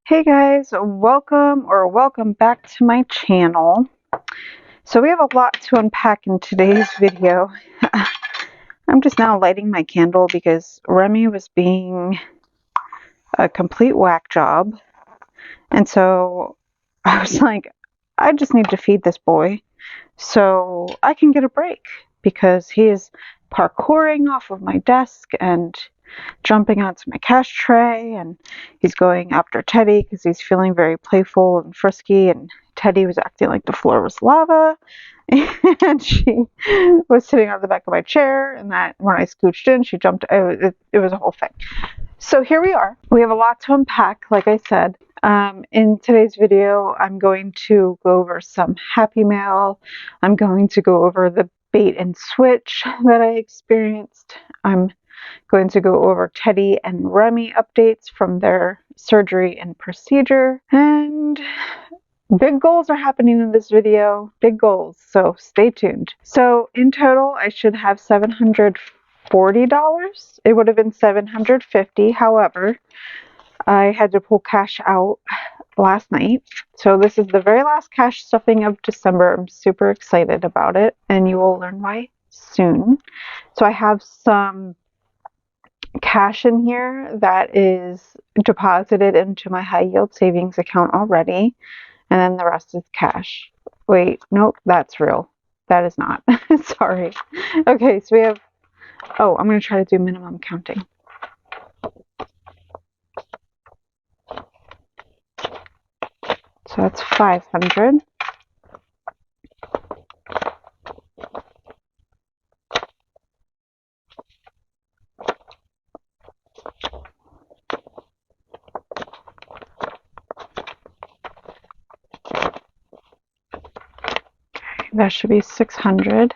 Hey guys, welcome back to my channel. So we have a lot to unpack in today's video. I'm just now lighting my candle because Remy was being a complete whack job. And so I was like, I just need to feed this boy so I can get a break because he is parkouring off of my desk and jumping onto my cash tray, and he's going after Teddy because he's feeling very playful and frisky, and Teddy was acting like the floor was lava and she was sitting on the back of my chair, and that when I scooched in she jumped. It was a whole thing. So here we are. We have a lot to unpack, like I said. In today's video, I'm going to go over some Happy Mail. I'm going to go over the bait and switch that I experienced. I'm going to go over Teddi and Remy updates from their surgery and procedure. And big goals are happening in this video. Big goals. So stay tuned. So in total, I should have $740. It would have been $750. However, I had to pull cash out last night. So this is the very last cash stuffing of December. I'm super excited about it, and you will learn why soon. So I have some cash in here that is deposited into my high yield savings account already, and then the rest is cash. Wait, nope, that's real. That is not. Sorry. Okay, so we have, I'm going to try to do minimum counting. So that's 500. Okay, that should be 600.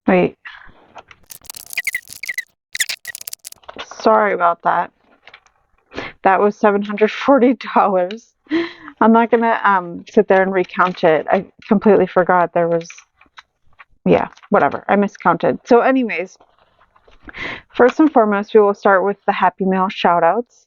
Wait. Sorry about that. That was $740. I'm not gonna sit there and recount it. I completely forgot there was, yeah, whatever. I miscounted. So anyways, first and foremost, we will start with the Happy Mail shoutouts.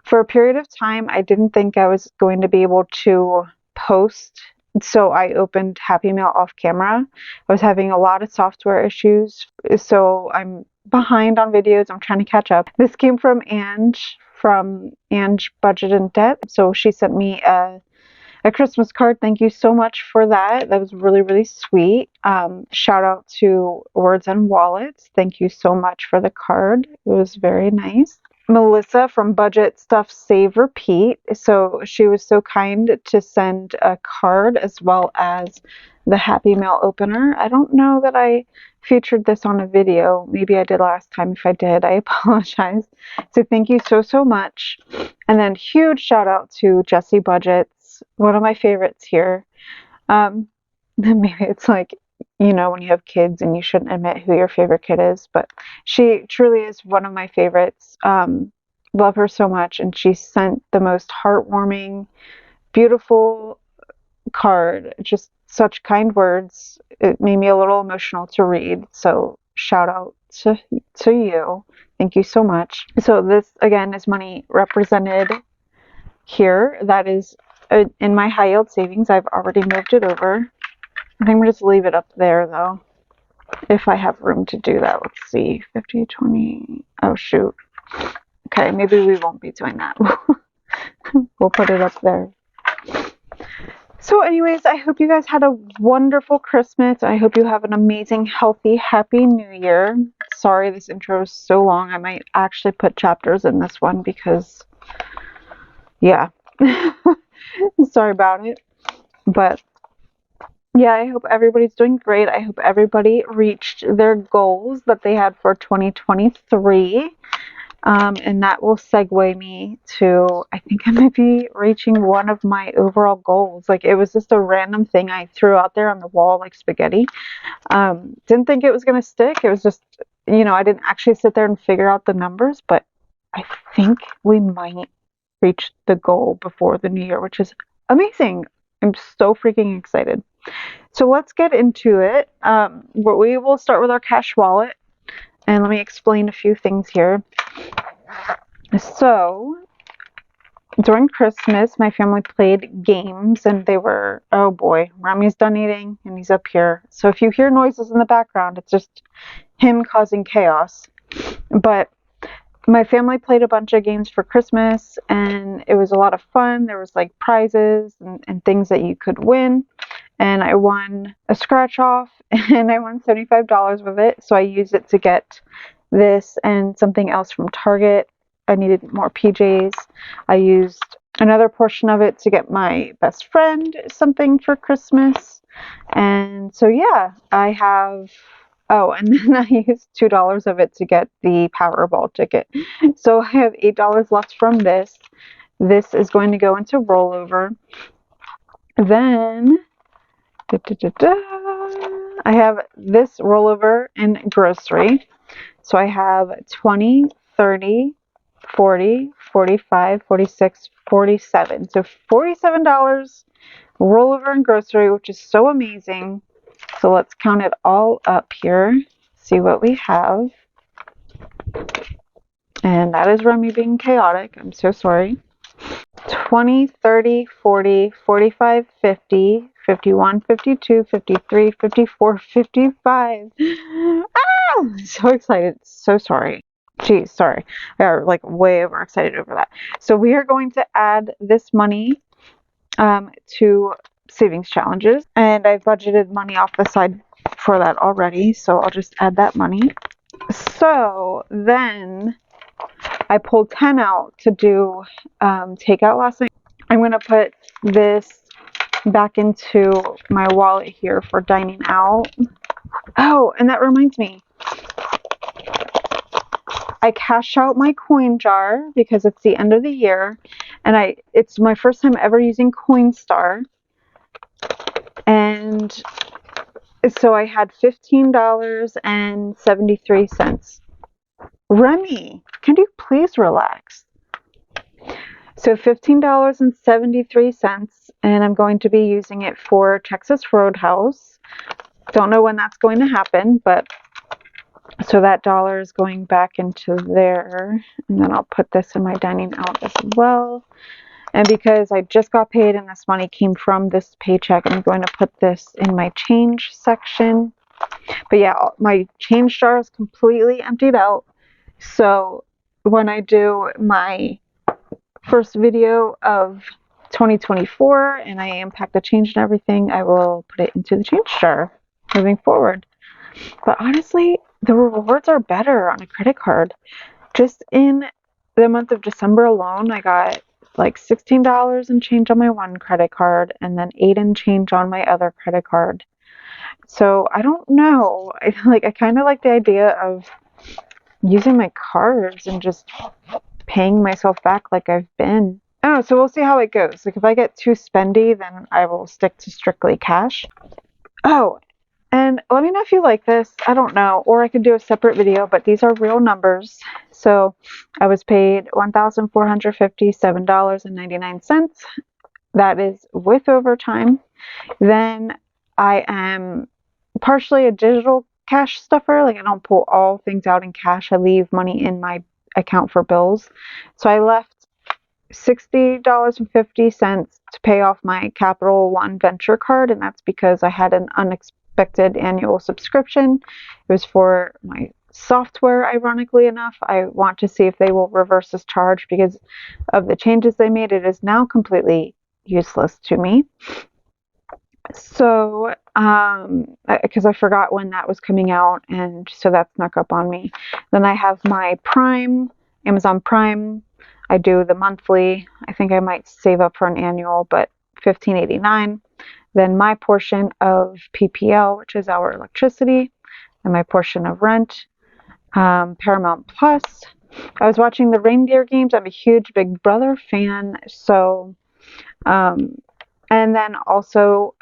For a period of time, I didn't think I was going to be able to post, so I opened Happy Mail off camera. I was having a lot of software issues, so I'm behind on videos. I'm trying to catch up. This came from Ange Budget and Debt. So she sent me a Christmas card. Thank you so much for that. That was really, really sweet. Shout out to Words and Wallets. Thank you so much for the card. It was very nice. Melissa from Budget Stuff Save Repeat. So she was so kind to send a card as well as the Happy Mail opener. I don't know that I featured this on a video. Maybe I did last time. If I did, I apologize. So thank you so much. And then huge shout out to Jessie Budgets, one of my favorites here. Maybe it's like, you know, when you have kids and you shouldn't admit who your favorite kid is, but she truly is one of my favorites. Love her so much, and she sent the most heartwarming, beautiful card. Just such kind words. It made me a little emotional to read, so shout out to you. Thank you so much. So this again is money represented here. That is in my high yield savings. I've already moved it over. I think I'm going to just leave it up there though, if I have room to do that. Let's see, 50, 20, oh shoot. Okay, maybe we won't be doing that. We'll put it up there. So anyways, I hope you guys had a wonderful Christmas. I hope you have an amazing, healthy, happy New Year. Sorry this intro is so long. I might actually put chapters in this one because, yeah. Sorry about it. But yeah, I hope everybody's doing great. I hope everybody reached their goals that they had for 2023. And that will segue me to, I think I might be reaching one of my overall goals. Like, it was just a random thing I threw out there on the wall like spaghetti. Didn't think it was going to stick. It was just I didn't actually sit there and figure out the numbers, but I think we might reach the goal before the new year, which is amazing. I'm so freaking excited. So let's get into it. We will start with our cash wallet, and let me explain a few things here. So during Christmas, my family played games, and they were, oh boy, Remy's done eating, and he's up here. So if you hear noises in the background, it's just him causing chaos. But my family played a bunch of games for Christmas, and it was a lot of fun. There was like prizes and things that you could win. And I won a scratch off, and I won $75 with it. So I used it to get this and something else from Target. I needed more PJs. I used another portion of it to get my best friend something for Christmas. And so, yeah, I have. Oh, and then I used $2 of it to get the Powerball ticket. So I have $8 left from this. This is going to go into rollover. Then I have this rollover in grocery. So I have 20, 30, 40, 45, 46, 47. So $47 rollover in grocery, which is so amazing. So let's count it all up here. See what we have. And that is Remy being chaotic. I'm so sorry. 20, 30, 40, 45, 50, 51, 52, 53, 54, 55. Ah! So excited. So sorry. Geez, sorry. I got like way overexcited over that. So we are going to add this money to savings challenges, and I've budgeted money off the side for that already, so I'll just add that money. So then I pulled 10 out to do takeout last night. I'm going to put this back into my wallet here for dining out. Oh, and that reminds me. I cashed out my coin jar because it's the end of the year, and it's my first time ever using Coinstar. And so I had $15.73. Remy, can you please relax? So $15.73, and I'm going to be using it for Texas Roadhouse. Don't know when that's going to happen, but so that dollar is going back into there, and then I'll put this in my dining out as well. And because I just got paid and this money came from this paycheck, I'm going to put this in my change section. But yeah, my change jar is completely emptied out. So when I do my first video of 2024 and I unpack the change and everything, I will put it into the change jar moving forward. But honestly, the rewards are better on a credit card. Just in the month of December alone, I got like $16 and change on my one credit card, and then $8 and change on my other credit card. So I don't know. I kind of like the idea of using my cards and just paying myself back like I've been. I don't know, so we'll see how it goes. Like if I get too spendy, then I will stick to strictly cash. Oh, and let me know if you like this. I don't know, or I could do a separate video, but these are real numbers. So I was paid $1,457.99. That is with overtime. Then I am partially a digital cash stuffer. Like I don't pull all things out in cash. I leave money in my account for bills. So I left $60.50 to pay off my Capital One Venture card, and that's because I had an unexpected annual subscription. It was for my software, ironically enough. I want to see if they will reverse this charge because of the changes they made. It is now completely useless to me. So, because I forgot when that was coming out, and so that snuck up on me. Then I have my Prime, Amazon Prime. I do the monthly. I think I might save up for an annual, but $15.89. Then my portion of PPL, which is our electricity, and my portion of rent. Paramount Plus. I was watching the reindeer games. I'm a huge Big Brother fan, so and then also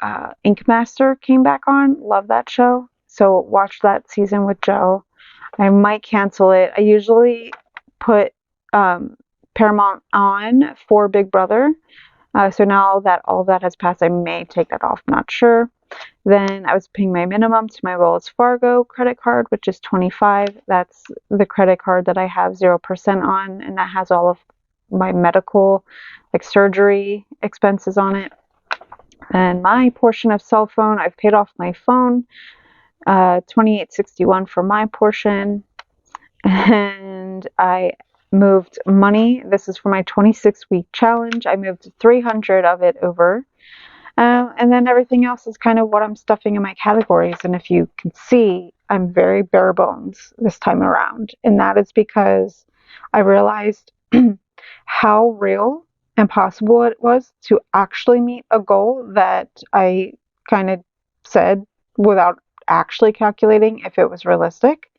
Ink Master came back on. Love that show. So watched that season with Joe. I might cancel it. I usually put Paramount on for Big Brother. So now that all of that has passed, I may take that off. Not sure. Then I was paying my minimum to my Wells Fargo credit card, which is $25. That's the credit card that I have 0% on, and that has all of my medical, like surgery expenses on it. And my portion of cell phone, I've paid off my phone, $28.61 for my portion. And I moved money. This is for my 26-week challenge. I moved 300 of it over. And then everything else is kind of what I'm stuffing in my categories. And if you can see, I'm very bare bones this time around. And that is because I realized how real and possible it was to actually meet a goal that I kind of said without actually calculating if it was realistic.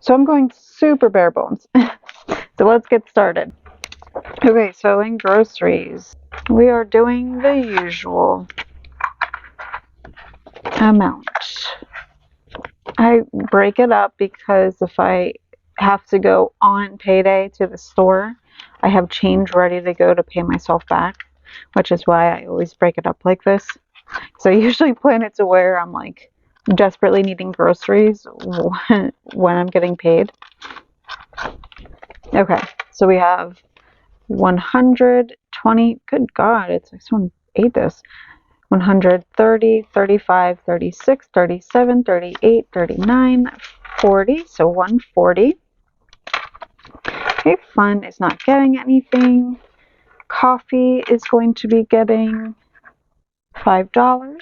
So I'm going super bare bones. So let's get started. Okay, so in groceries, we are doing the usual amount. I break it up because if I have to go on payday to the store, I have change ready to go to pay myself back, which is why I always break it up like this. So I usually plan it to where I'm like desperately needing groceries when I'm getting paid. Okay, so we have 120, good God, it's like someone ate this. 130, 35, 36, 37, 38, 39, 40, so 140. Okay, fun is not getting anything. Coffee is going to be getting $5.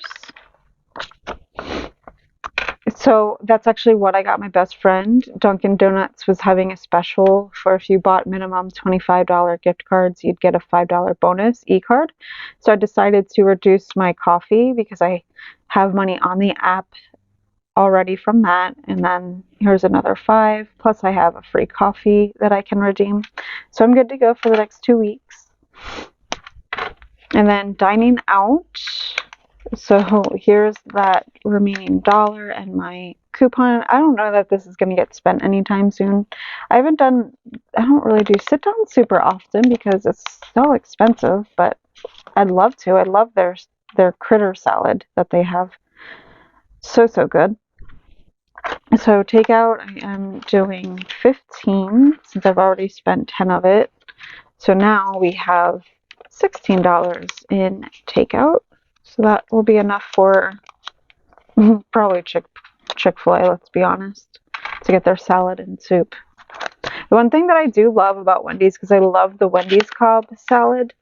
So that's actually what I got my best friend. Dunkin' Donuts was having a special for if you bought minimum $25 gift cards, you'd get a $5 bonus e-card. So I decided to reduce my coffee because I have money on the app already from that. And then here's another $5. Plus I have a free coffee that I can redeem. So I'm good to go for the next 2 weeks. And then dining out. So here's that remaining dollar and my coupon. I don't know that this is going to get spent anytime soon. I don't really do sit down super often because it's so expensive, but I'd love to. I love their critter salad that they have. So good. So takeout, I am doing 15 since I've already spent 10 of it. So now we have $16 in takeout. So that will be enough for probably Chick-fil-A, let's be honest, to get their salad and soup. The one thing that I do love about Wendy's, because I love the Wendy's Cobb salad,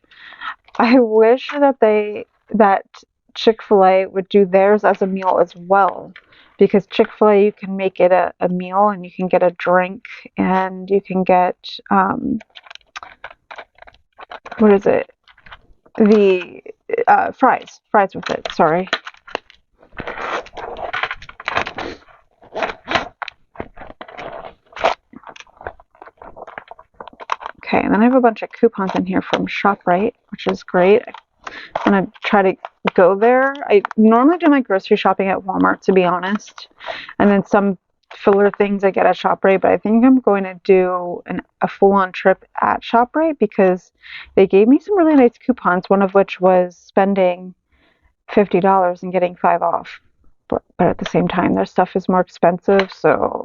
I wish that Chick-fil-A would do theirs as a meal as well. Because Chick-fil-A, you can make it a meal and you can get a drink and you can get, what is it? The fries with it, sorry. Okay, and then I have a bunch of coupons in here from ShopRite, which is great. I'm going to try to go there. I normally do my grocery shopping at Walmart, to be honest. And then some filler things I get at ShopRite, but I think I'm going to do a full-on trip at ShopRite because they gave me some really nice coupons, one of which was spending $50 and getting 5 off. But at the same time, their stuff is more expensive, so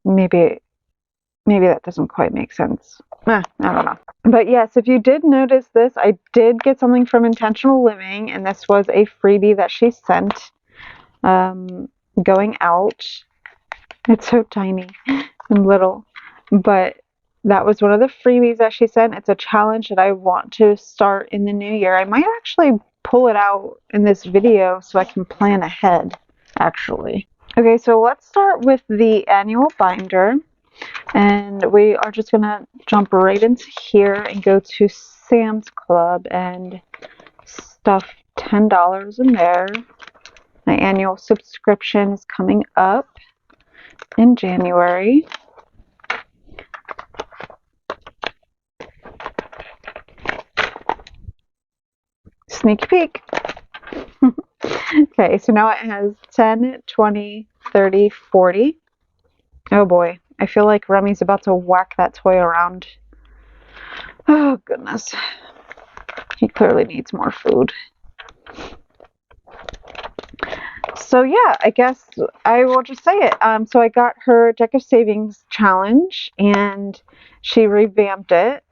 maybe that doesn't quite make sense. I don't know. But yes, if you did notice this, I did get something from Intentional Living, and this was a freebie that she sent going out. It's so tiny and little, but that was one of the freebies that she sent. It's a challenge that I want to start in the new year. I might actually pull it out in this video so I can plan ahead, actually. Okay, so let's start with the annual binder. And we are just going to jump right into here and go to Sam's Club and stuff $10 in there. My annual subscription is coming up in January. Sneak peek. Okay, so now it has 10, 20, 30, 40. Oh boy, I feel like Remy's about to whack that toy around. Oh goodness. He clearly needs more food. So yeah, I guess I will just say it. So I got her Deck of Savings challenge and she revamped it.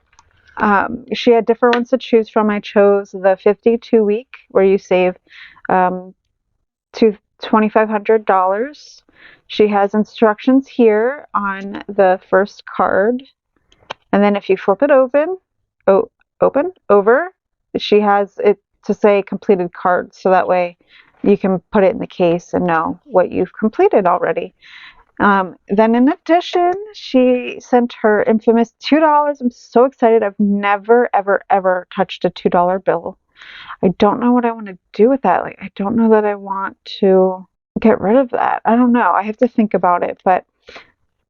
She had different ones to choose from. I chose the 52 week where you save to $2,500. She has instructions here on the first card. And then if you flip it open over, she has it to say completed card. So that way you can put it in the case and know what you've completed already. Then in addition, she sent her infamous $2. I'm so excited. I've never, ever, ever touched a $2 bill. I don't know what I want to do with that. Like, I don't know that I want to get rid of that. I don't know. I have to think about it, but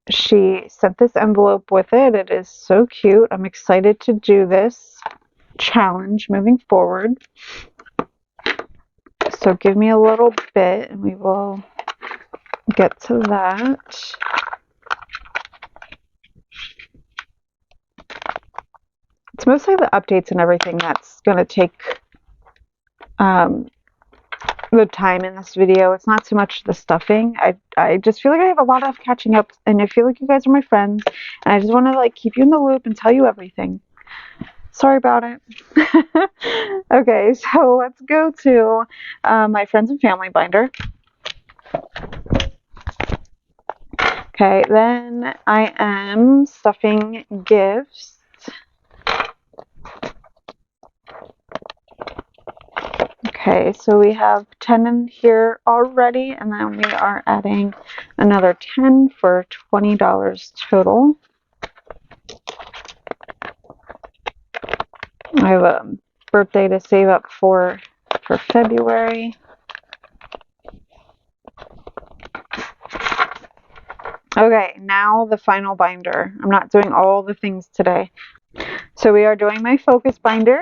she sent this envelope with it. It is so cute. I'm excited to do this challenge moving forward. So give me a little bit and we will get to that. It's mostly the updates and everything that's going to take the time in this video. It's not so much the stuffing. I just feel like I have a lot of catching up, and I feel like you guys are my friends, and I just want to like keep you in the loop and tell you everything. Sorry about it. Okay, so let's go to my friends and family binder. Okay, then I am stuffing gifts. Okay, so we have 10 in here already, and then we are adding another 10 for $20 total. I have a birthday to save up for February. Okay, now the final binder. I'm not doing all the things today. So we are doing my focus binder.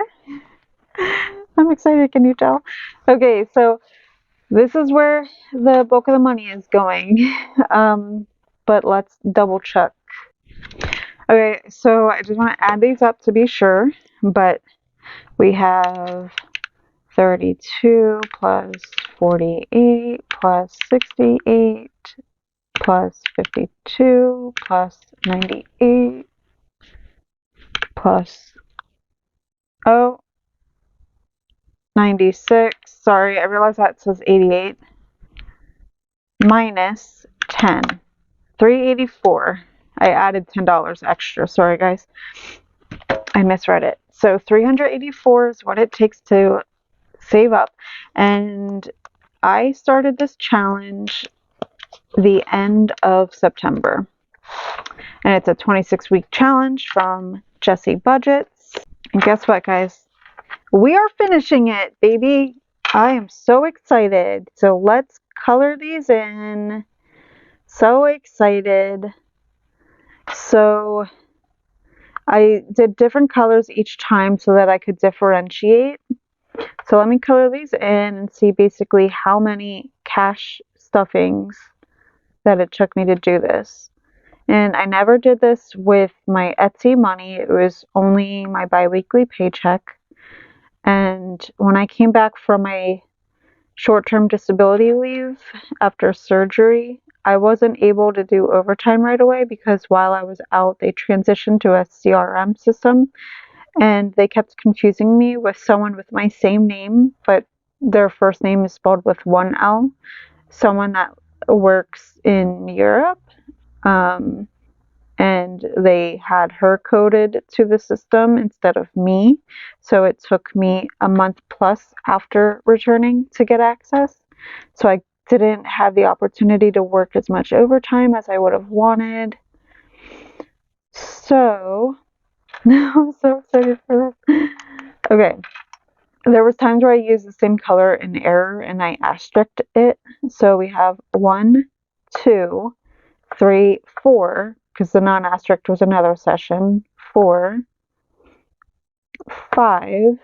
I'm excited, can you tell? Okay, so this is where the bulk of the money is going. But let's double check. Okay, so I just want to add these up to be sure, but we have 32 plus 48 plus 68 plus 52 plus 98 plus 96. Sorry, I realize that says 88 minus 10. 384. I added $10 extra. Sorry, guys. I misread it. So 384 is what it takes to save up. And I started this challenge the end of September. And it's a 26-week challenge from Jessie Budgets. And guess what, guys? We are finishing it, baby. I am so excited. So let's color these in. So excited. So I did different colors each time so that I could differentiate. So let me color these in and see basically how many cash stuffings that it took me to do this. And I never did this with my Etsy money. It was only my biweekly paycheck. And when I came back from my short-term disability leave after surgery, I wasn't able to do overtime right away because while I was out, they transitioned to a CRM system and they kept confusing me with someone with my same name, but their first name is spelled with one L, someone that works in Europe. And they had her coded to the system instead of me. So it took me a month plus after returning to get access. So I didn't have the opportunity to work as much overtime as I would have wanted. So I'm so excited for this. Okay. There was times where I used the same color in error and I asterisked it. So we have 1, 2, 3, 4, because the non-asterisk was another session. 4, 5,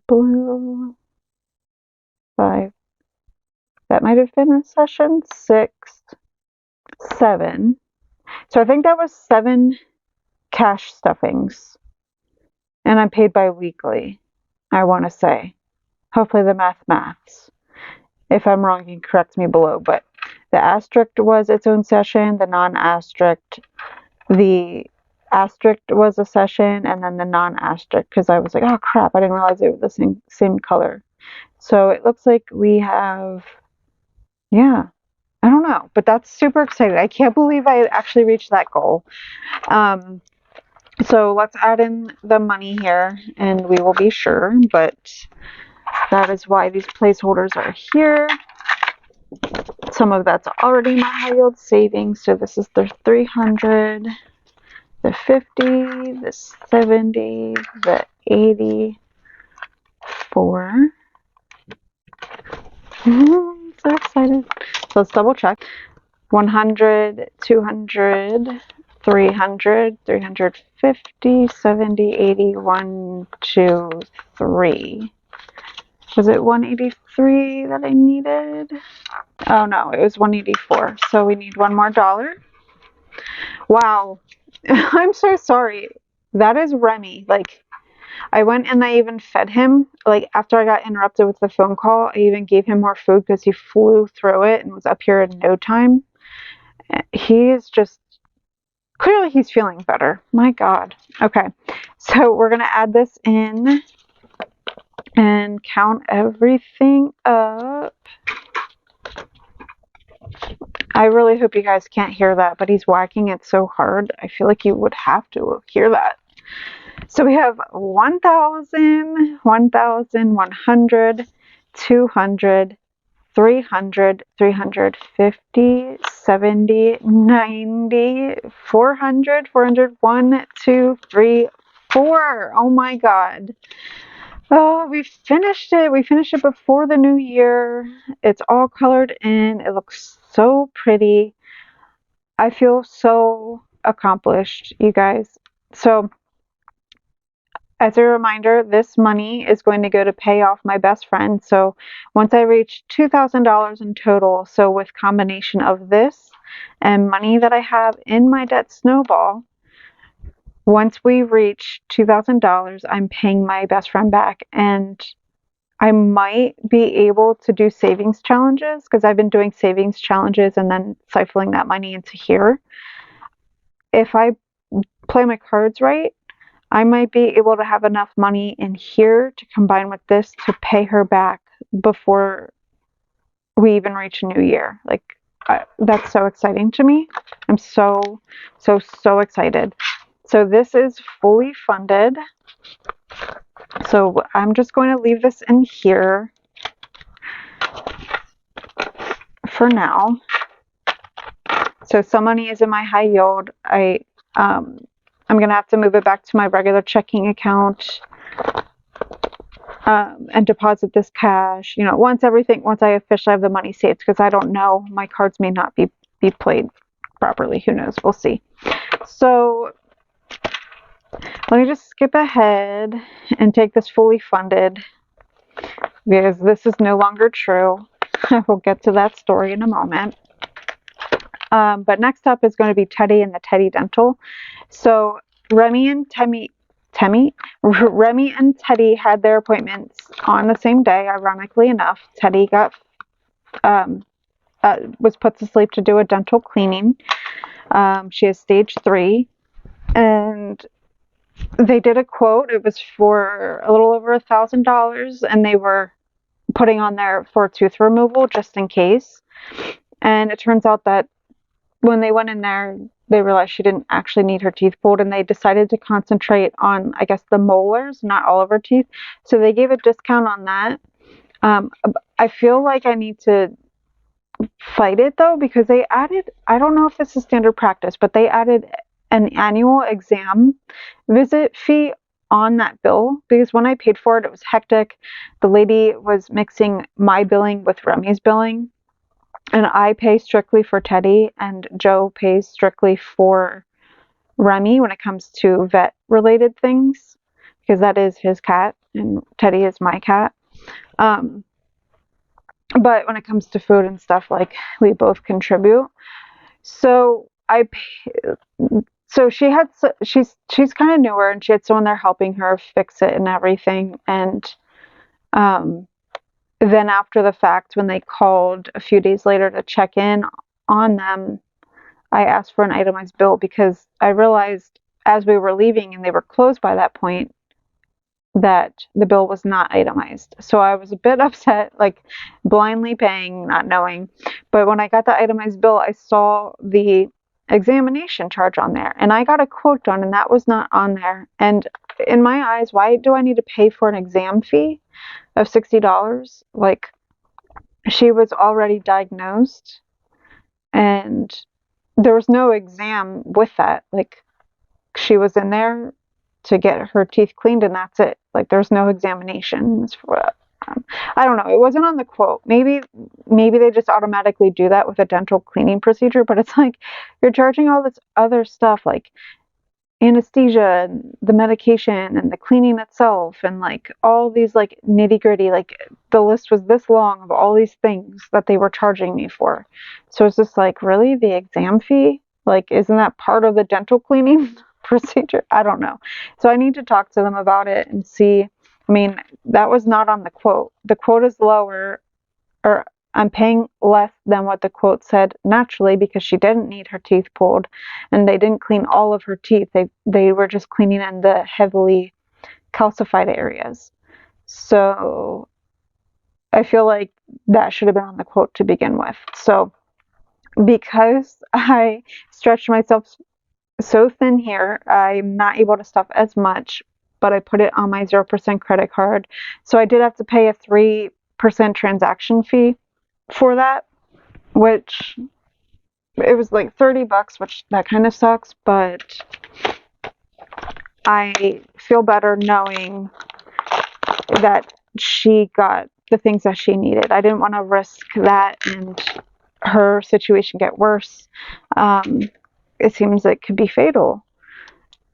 blue, 5, That might have been a session. 6, 7. So I think that was 7 cash stuffings. And I'm paid bi-weekly, I want to say. Hopefully the maths. If I'm wrong, you can correct me below. But the asterisk was its own session. The asterisk was a session, and then the non-asterisk, because I was like, oh crap, I didn't realize they were the same color. So it looks like we have, yeah, I don't know, but that's super exciting. I can't believe I actually reached that goal. So let's add in the money here, and we will be sure, but that is why these placeholders are here. Some of that's already my high yield savings. So this is the 300, the 50, the 70, the 84. I'm so excited. So let's double check. 100, 200, 300, 350, 70, 80, 1, 2, 3. Was it 183 that I needed? Oh no, it was 184. So we need one more dollar. Wow. I'm so sorry. That is Remy. Like, I went and I even fed him. Like, after I got interrupted with the phone call, I even gave him more food because he flew through it and was up here in no time. He is just, clearly he's feeling better. My God. Okay. So we're going to add this in and count everything up. I really hope you guys can't hear that, but he's whacking it so hard. I feel like you would have to hear that. So we have 1,000, 1,000, 100, 200, 300, 350, 70, 90, 400, 400, 1, 2, 3, 4. Oh my God. Oh, we finished it. We finished it before the new year. It's all colored in. It looks so pretty. I feel so accomplished, you guys. So, as a reminder, this money is going to go to pay off my best friend. So, once I reach $2,000 in total, so with combination of this and money that I have in my debt snowball, once we reach $2,000, I'm paying my best friend back. And I might be able to do savings challenges because I've been doing savings challenges and then siphoning that money into here. If I play my cards right, I might be able to have enough money in here to combine with this to pay her back before we even reach a new year. Like, that's so exciting to me. I'm so excited. So this is fully funded. So I'm just going to leave this in here for now. So some money is in my high yield. I'm going to have to move it back to my regular checking account and deposit this cash. You know, once I officially have the money saved, because I don't know, my cards may not be played properly. Who knows? We'll see. So let me just skip ahead and take this fully funded, because this is no longer true. I will get to that story in a moment. But next up is going to be Teddi and the Teddi Dental. So Remy and Teddi had their appointments on the same day. Ironically enough, Teddi was put to sleep to do a dental cleaning. She has stage 3, and they did a quote. It was for a little over $1,000, and they were putting on there for tooth removal just in case. And it turns out that when they went in there, they realized she didn't actually need her teeth pulled, and they decided to concentrate on, I guess, the molars, not all of her teeth. So they gave a discount on that. I feel like I need to fight it though, because they added, I don't know if this is standard practice, but they added an annual exam visit fee on that bill, because when I paid for it, it was hectic. The lady was mixing my billing with Remy's billing. And I pay strictly for Teddi, and Joe pays strictly for Remy when it comes to vet-related things, because that is his cat, and Teddi is my cat. But when it comes to food and stuff, like, we both contribute. So she's kind of newer, and she had someone there helping her fix it and everything. And um, then after the fact, when they called a few days later to check in on them, I asked for an itemized bill because I realized as we were leaving and they were closed by that point that the bill was not itemized. So I was a bit upset, like blindly paying, not knowing. But when I got the itemized bill, I saw the examination charge on there, and I got a quote done, and that was not on there. And in my eyes, why do I need to pay for an exam fee of $60? Like, she was already diagnosed, and there was no exam with that. Like, she was in there to get her teeth cleaned, and that's it. Like, there's no examinations for I don't know. It wasn't on the quote. Maybe they just automatically do that with a dental cleaning procedure, but it's like you're charging all this other stuff, like anesthesia and the medication and the cleaning itself, and like all these like nitty-gritty. Like, the list was this long of all these things that they were charging me for. So it's just like, really, the exam fee? Like, isn't that part of the dental cleaning procedure? I don't know. So I need to talk to them about it and see. I mean, that was not on the quote. The quote is lower, or I'm paying less than what the quote said naturally, because she didn't need her teeth pulled, and they didn't clean all of her teeth. They were just cleaning in the heavily calcified areas. So I feel like that should have been on the quote to begin with. So because I stretched myself so thin here, I'm not able to stuff as much, but I put it on my 0% credit card. So I did have to pay a 3% transaction fee for that, which it was like $30, which that kind of sucks, but I feel better knowing that she got the things that she needed. I didn't want to risk that and her situation get worse. It seems it could be fatal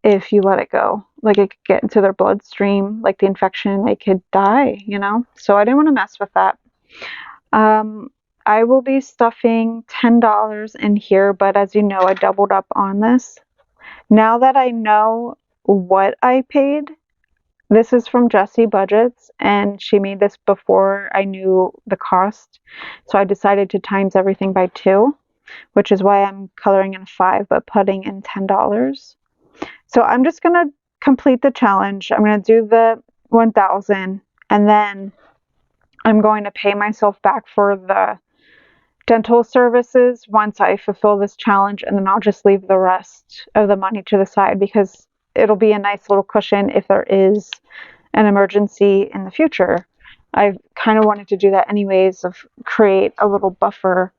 if you let it go. Like, it could get into their bloodstream, like the infection, they could die, So I didn't want to mess with that. I will be stuffing $10 in here, but as you know, I doubled up on this. Now that I know what I paid, this is from Jessie Budgets, and she made this before I knew the cost. So I decided to times everything by 2, which is why I'm coloring in 5, but putting in $10. So I'm just going to complete the challenge. I'm going to do the 1,000, and then I'm going to pay myself back for the dental services once I fulfill this challenge, and then I'll just leave the rest of the money to the side, because it'll be a nice little cushion if there is an emergency in the future. I kind of wanted to do that anyways, of create a little buffer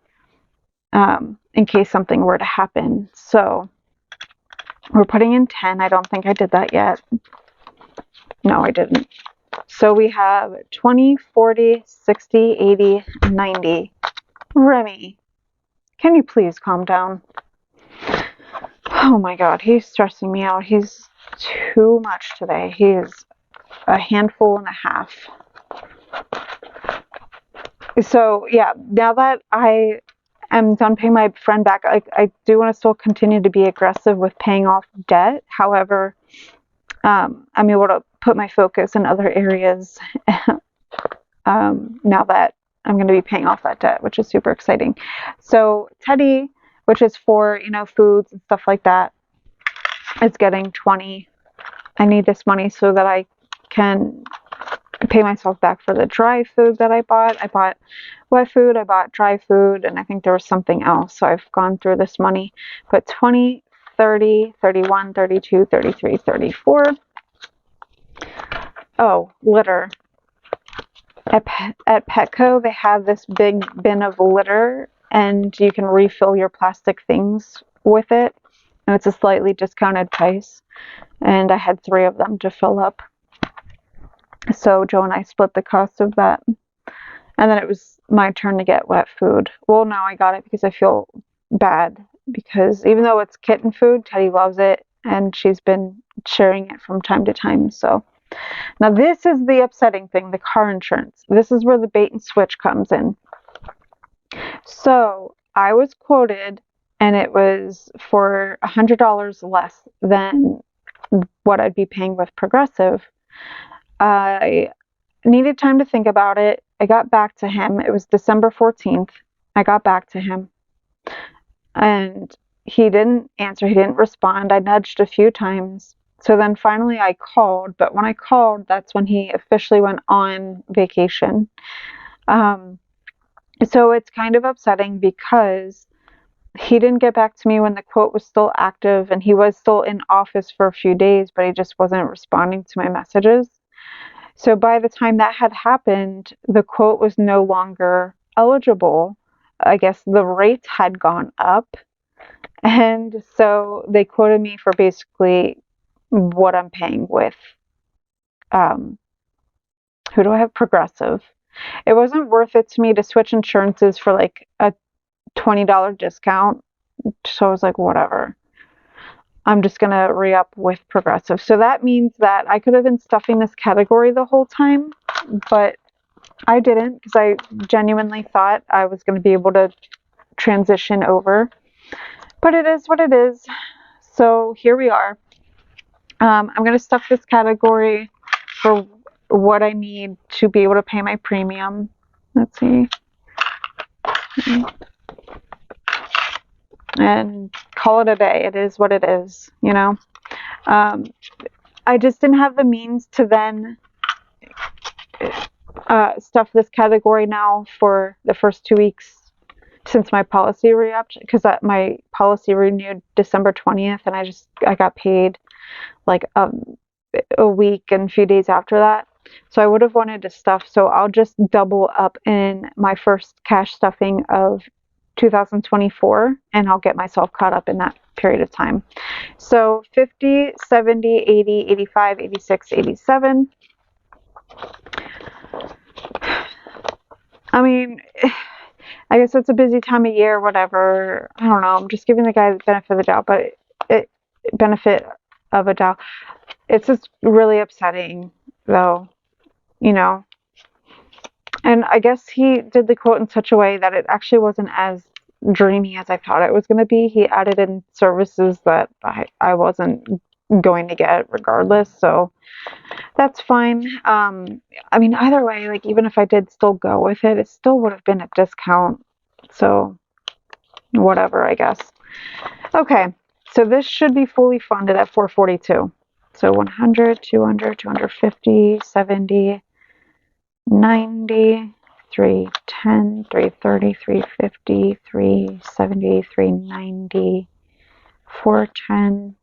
in case something were to happen. So we're putting in 10. I don't think I did that yet. No, I didn't. So we have 20, 40, 60, 80, 90. Remy, can you please calm down? Oh my God, he's stressing me out. He's too much today. He is a handful and a half. So yeah, now that I am done paying my friend back, I do want to still continue to be aggressive with paying off debt. However, I'm able to put my focus in other areas now that I'm going to be paying off that debt, which is super exciting. So Teddi, which is for, foods and stuff like that, is getting 20. I need this money so that I can pay myself back for the dry food that I bought. I bought wet food, I bought dry food, and I think there was something else. So I've gone through this money. But 20, 30, 31, 32, 33, 34. Oh, litter. At Petco, they have this big bin of litter, and you can refill your plastic things with it, and it's a slightly discounted price. And I had 3 of them to fill up. So Joe and I split the cost of that. And then it was my turn to get wet food. Well, now I got it because I feel bad, because even though it's kitten food, Teddi loves it, and she's been sharing it from time to time. So now this is the upsetting thing, the car insurance. This is where the bait and switch comes in. So I was quoted, and it was for $100 less than what I'd be paying with Progressive. I needed time to think about it. I got back to him. It was December 14th. I got back to him, and he didn't answer. He didn't respond. I nudged a few times. So then finally I called, but when I called, that's when he officially went on vacation. Um, so it's kind of upsetting because he didn't get back to me when the quote was still active, and he was still in office for a few days, but he just wasn't responding to my messages. So by the time that had happened, the quote was no longer eligible. I guess the rates had gone up. And so they quoted me for basically what I'm paying with, um, who do I have? Progressive. It wasn't worth it to me to switch insurances for like a $20 discount. So I was like, whatever. I'm just going to re up with Progressive. So that means that I could have been stuffing this category the whole time, but I didn't, because I genuinely thought I was going to be able to transition over. But it is what it is. So here we are. I'm going to stuff this category for what I need to be able to pay my premium. Let's see. And call it a day. It is what it is, you know. I just didn't have the means to then stuff this category now for the first 2 weeks since my policy re-upped, because my policy renewed December 20th, and I got paid like a week and a few days after that. So I would have wanted to stuff. So I'll just double up in my first cash stuffing of 2024, and I'll get myself caught up in that period of time. So 50, 70, 80, 85, 86, 87. I mean, I guess it's a busy time of year, whatever. I don't know. I'm just giving the guy the benefit of the doubt, but benefit of a doubt. It's just really upsetting, though, you know. And I guess he did the quote in such a way that it actually wasn't as dreamy as I thought it was going to be. He added in services that I wasn't going to get regardless, so that's fine. I mean, either way, like, even if I did still go with it, it still would have been a discount. So whatever, I guess. Okay, so this should be fully funded at 442. So 100, 200, 250, 70, 90, 310, 330, 350, 370, 390, 410,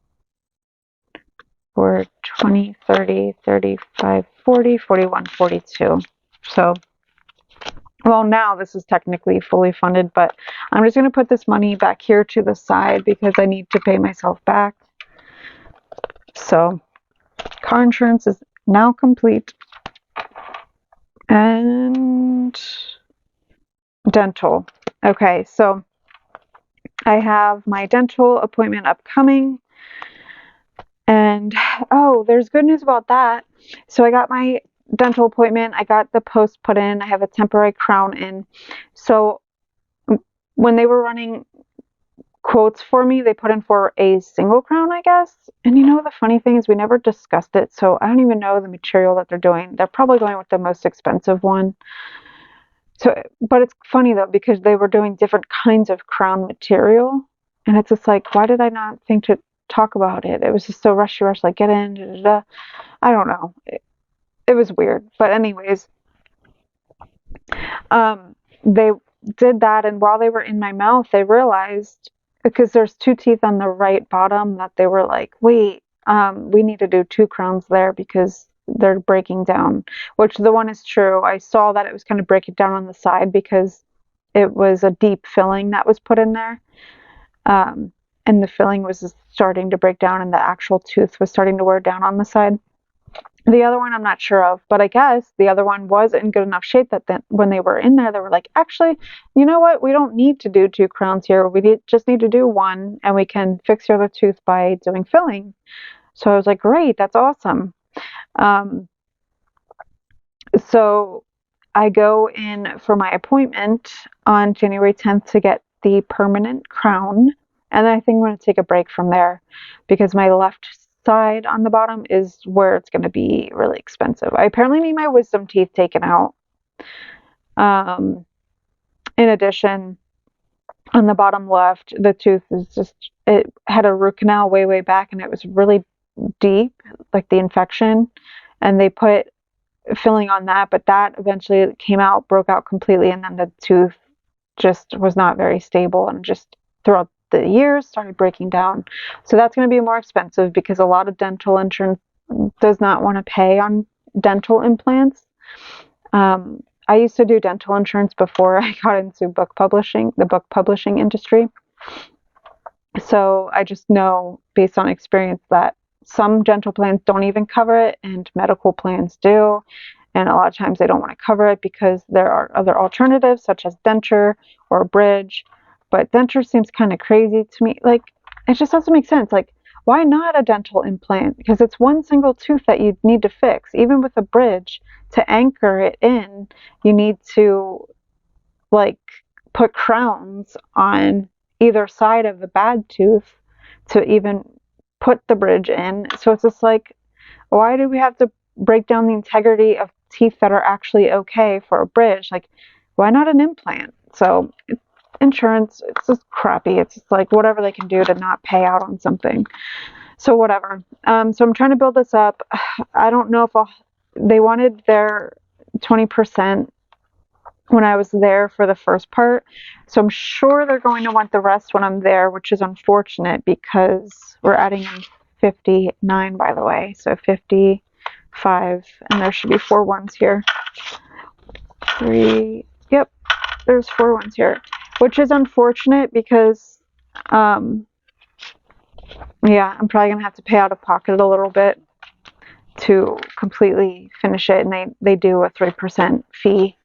420, 30, 35, 40, 41, 42. So, well, now this is technically fully funded, but I'm just going to put this money back here to the side because I need to pay myself back. So, car insurance is now complete. And dental. Okay, so I have my dental appointment upcoming. And, oh, there's good news about that. So I got my dental appointment. I got the post put in. I have a temporary crown in. So when they were running quotes for me, they put in for a single crown, I guess. And you know, the funny thing is we never discussed it. So I don't even know the material that they're doing. They're probably going with the most expensive one. So, but it's funny though, because they were doing different kinds of crown material. And it's just like, why did I not think to talk about it? It was just so rushy, like get in, da, da, da. I don't know. It was weird. But anyways, they did that, and while they were in my mouth, they realized, because there's 2 teeth on the right bottom, that they were like, wait, we need to do 2 crowns there because they're breaking down, which the one is true. I saw that it was kind of breaking down on the side because it was a deep filling that was put in there. And the filling was starting to break down, and the actual tooth was starting to wear down on the side. The other one I'm not sure of, but I guess the other one was in good enough shape that then when they were in there, they were like, actually, you know what? We don't need to do 2 crowns here. We just need to do 1, and we can fix your other tooth by doing filling. So I was like, great, that's awesome. So I go in for my appointment on January 10th to get the permanent crown. And I think I'm going to take a break from there because my left side on the bottom is where it's going to be really expensive. I apparently need my wisdom teeth taken out. In addition, on the bottom left, the tooth is just, it had a root canal way, way back, and it was really deep, like the infection. And they put filling on that, but that eventually came out, broke out completely, and then the tooth just was not very stable and just throughout the years started breaking down. So that's going to be more expensive because a lot of dental insurance does not want to pay on dental implants. I used to do dental insurance before I got into book publishing, the book publishing industry. So I just know based on experience that some dental plans don't even cover it and medical plans do. And a lot of times they don't want to cover it because there are other alternatives such as denture or a bridge. But denture seems kind of crazy to me. Like, it just doesn't make sense. Like, why not a dental implant? Because it's one single tooth that you need to fix. Even with a bridge, to anchor it in, you need to, like, put crowns on either side of the bad tooth to even put the bridge in. So it's just like, why do we have to break down the integrity of teeth that are actually okay for a bridge? Like, why not an implant? So insurance, it's just crappy. It's just like whatever they can do to not pay out on something. So whatever. So I'm trying to build this up. I don't know if they wanted their 20% when I was there for the first part. So I'm sure they're going to want the rest when I'm there, which is unfortunate because we're adding in 59, by the way. So 55, and there should be 4 ones here. 3, yep, there's 4 ones here, which is unfortunate because, yeah, I'm probably going to have to pay out of pocket a little bit to completely finish it. And they do a 3% fee,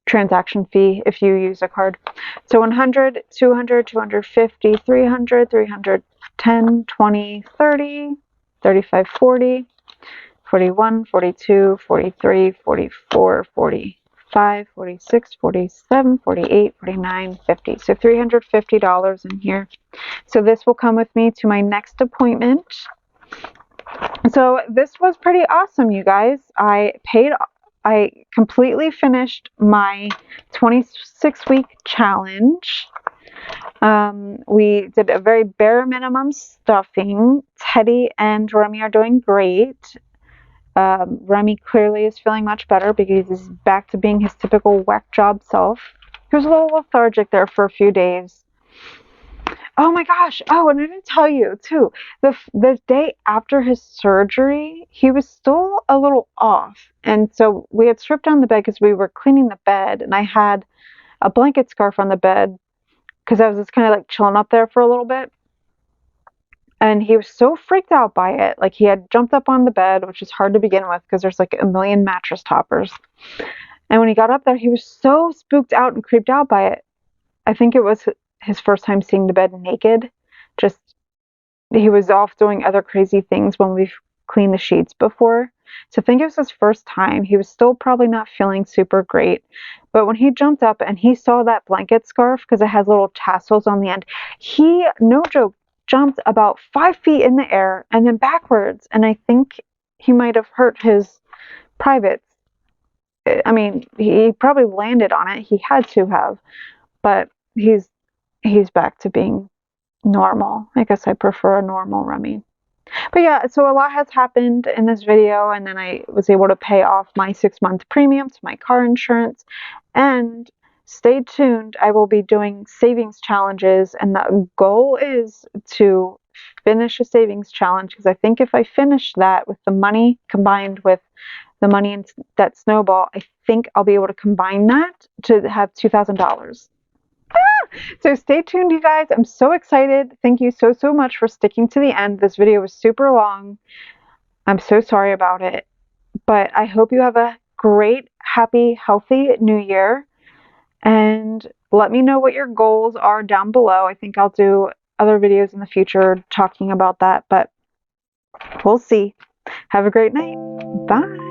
transaction fee, if you use a card. So 100, 200, 250, 300, 310, 20, 30, 35, 40, 41, 42, 43, 44, 45, 46, 47, 48, 49, 50. So $350 in here. So this will come with me to my next appointment. So this was pretty awesome, you guys. I completely finished my 26-week challenge. We did a very bare minimum stuffing. Teddi and Remy are doing great. Remy clearly is feeling much better because he's back to being his typical whack job self. He was a little lethargic there for a few days. Oh my gosh. Oh, and I didn't tell you too. The day after his surgery, he was still a little off. And so we had stripped down the bed because we were cleaning the bed, and I had a blanket scarf on the bed because I was just kind of like chilling up there for a little bit. And he was so freaked out by it. Like, he had jumped up on the bed, which is hard to begin with because there's like a million mattress toppers. And when he got up there, he was so spooked out and creeped out by it. I think it was his first time seeing the bed naked. Just, he was off doing other crazy things when we've cleaned the sheets before. So I think it was his first time. He was still probably not feeling super great. But when he jumped up and he saw that blanket scarf, because it has little tassels on the end, he, no joke, jumped about 5 feet in the air and then backwards. And I think he might have hurt his privates. I mean, he probably landed on it. He had to have. But he's back to being normal. I guess I prefer a normal Remy. But yeah, so a lot has happened in this video, and then I was able to pay off my 6-month premium to my car insurance. And stay tuned, I will be doing savings challenges, and the goal is to finish a savings challenge, because I think if I finish that with the money combined with the money in that snowball, I think I'll be able to combine that to have $2,000. So stay tuned, you guys. I'm so excited. Thank you so, so much for sticking to the end. This video was super long. I'm so sorry about it. But I hope you have a great, happy, healthy new year. And let me know what your goals are down below. I think I'll do other videos in the future talking about that. But we'll see. Have a great night. Bye.